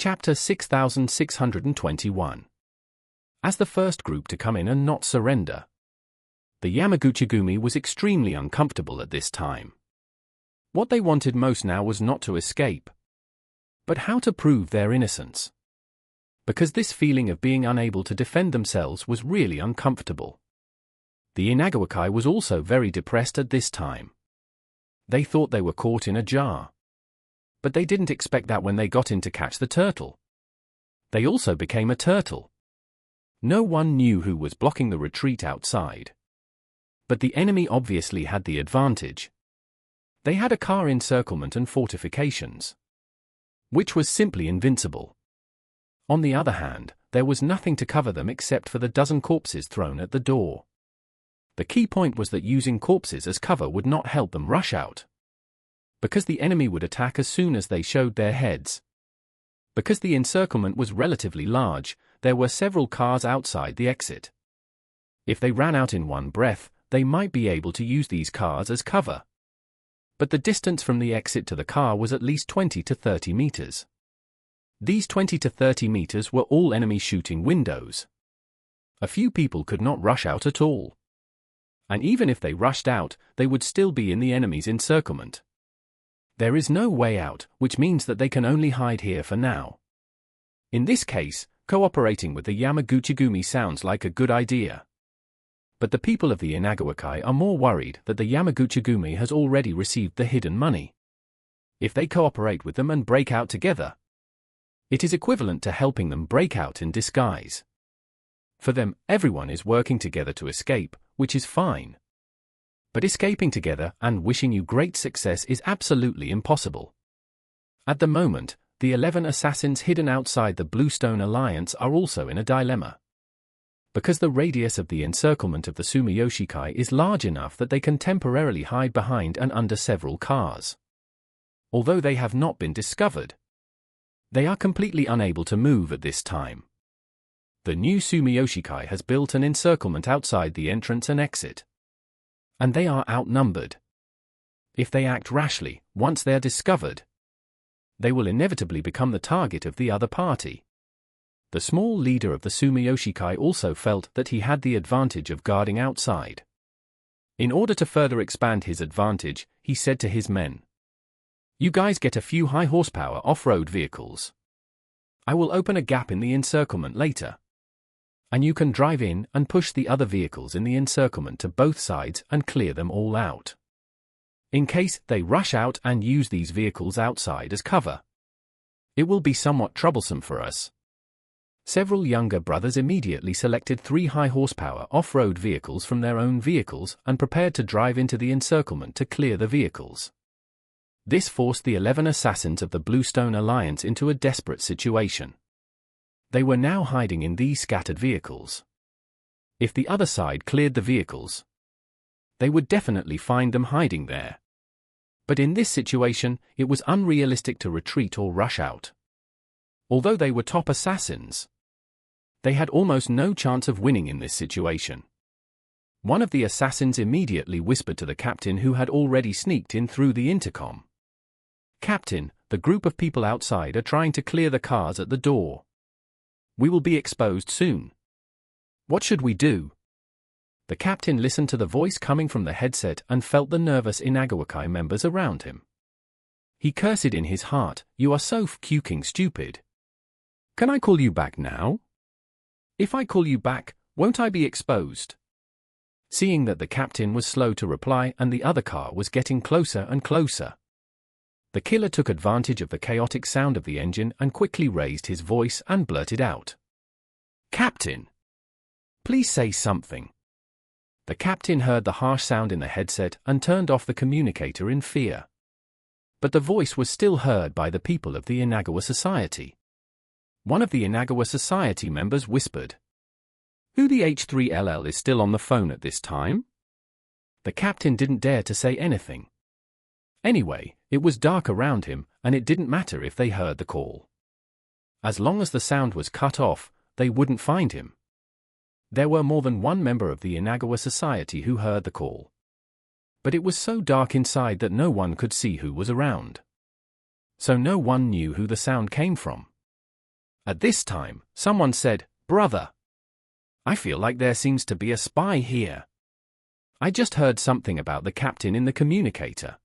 Chapter 6621. As the first group to come in and not surrender, the Yamaguchi-gumi was extremely uncomfortable at this time. What they wanted most now was not to escape, but how to prove their innocence. Because this feeling of being unable to defend themselves was really uncomfortable. The Inagawakai was also very depressed at this time. They thought they were caught in a jar. But they didn't expect that when they got in to catch the turtle. They also became a turtle. No one knew who was blocking the retreat outside. But the enemy obviously had the advantage. They had a car encirclement and fortifications, which was simply invincible. On the other hand, there was nothing to cover them except for the dozen corpses thrown at the door. The key point was that using corpses as cover would not help them rush out, because the enemy would attack as soon as they showed their heads. Because the encirclement was relatively large, there were several cars outside the exit. If they ran out in one breath, they might be able to use these cars as cover. But the distance from the exit to the car was at least 20 to 30 meters. These 20 to 30 meters were all enemy shooting windows. A few people could not rush out at all. And even if they rushed out, they would still be in the enemy's encirclement. There is no way out, which means that they can only hide here for now. In this case, cooperating with the Yamaguchi-gumi sounds like a good idea. But the people of the Inagawakai are more worried that the Yamaguchi-gumi has already received the hidden money. If they cooperate with them and break out together, it is equivalent to helping them break out in disguise. For them, everyone is working together to escape, which is fine. But escaping together and wishing you great success is absolutely impossible. At the moment, the 11 assassins hidden outside the Bluestone Alliance are also in a dilemma. Because the radius of the encirclement of the Sumiyoshikai is large enough that they can temporarily hide behind and under several cars. Although they have not been discovered, they are completely unable to move at this time. The new Sumiyoshikai has built an encirclement outside the entrance and exit. And they are outnumbered. If they act rashly, once they are discovered, they will inevitably become the target of the other party. The small leader of the Sumiyoshikai also felt that he had the advantage of guarding outside. In order to further expand his advantage, he said to his men, "You guys get a few high-horsepower off-road vehicles. I will open a gap in the encirclement later. And you can drive in and push the other vehicles in the encirclement to both sides and clear them all out. In case they rush out and use these vehicles outside as cover, it will be somewhat troublesome for us." Several younger brothers immediately selected 3 high-horsepower off-road vehicles from their own vehicles and prepared to drive into the encirclement to clear the vehicles. This forced the 11 assassins of the Bluestone Alliance into a desperate situation. They were now hiding in these scattered vehicles. If the other side cleared the vehicles, they would definitely find them hiding there. But in this situation, it was unrealistic to retreat or rush out. Although they were top assassins, they had almost no chance of winning in this situation. One of the assassins immediately whispered to the captain who had already sneaked in through the intercom. "Captain, the group of people outside are trying to clear the cars at the door. We will be exposed soon. What should we do?" The captain listened to the voice coming from the headset and felt the nervous Inagawakai members around him. He cursed in his heart, "You are so fucking stupid. Can I call you back now? If I call you back, won't I be exposed?" Seeing that the captain was slow to reply and the other car was getting closer and closer, the killer took advantage of the chaotic sound of the engine and quickly raised his voice and blurted out, "Captain, please say something." The captain heard the harsh sound in the headset and turned off the communicator in fear. But the voice was still heard by the people of the Inagawa Society. One of the Inagawa Society members whispered, "Who the H3LL is still on the phone at this time?" The captain didn't dare to say anything. Anyway, it was dark around him, and it didn't matter if they heard the call. As long as the sound was cut off, they wouldn't find him. There were more than one member of the Inagawa Society who heard the call. But it was so dark inside that no one could see who was around. So no one knew who the sound came from. At this time, someone said, "Brother, I feel like there seems to be a spy here. I just heard something about the captain in the communicator.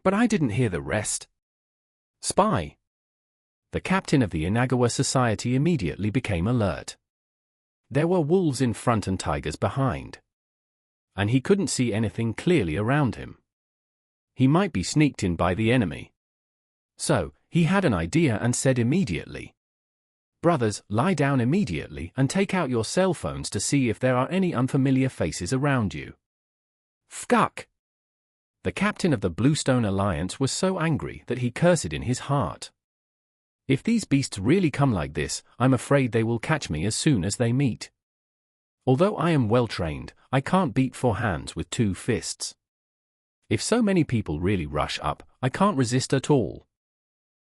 But I didn't hear the rest." Spy. The captain of the Inagawa Society immediately became alert. There were wolves in front and tigers behind. And he couldn't see anything clearly around him. He might be sneaked in by the enemy. So, he had an idea and said immediately, "Brothers, lie down immediately and take out your cell phones to see if there are any unfamiliar faces around you." Fuck! The captain of the Bluestone Alliance was so angry that he cursed in his heart. If these beasts really come like this, I'm afraid they will catch me as soon as they meet. Although I am well trained, I can't beat 4 hands with 2 fists. If so many people really rush up, I can't resist at all.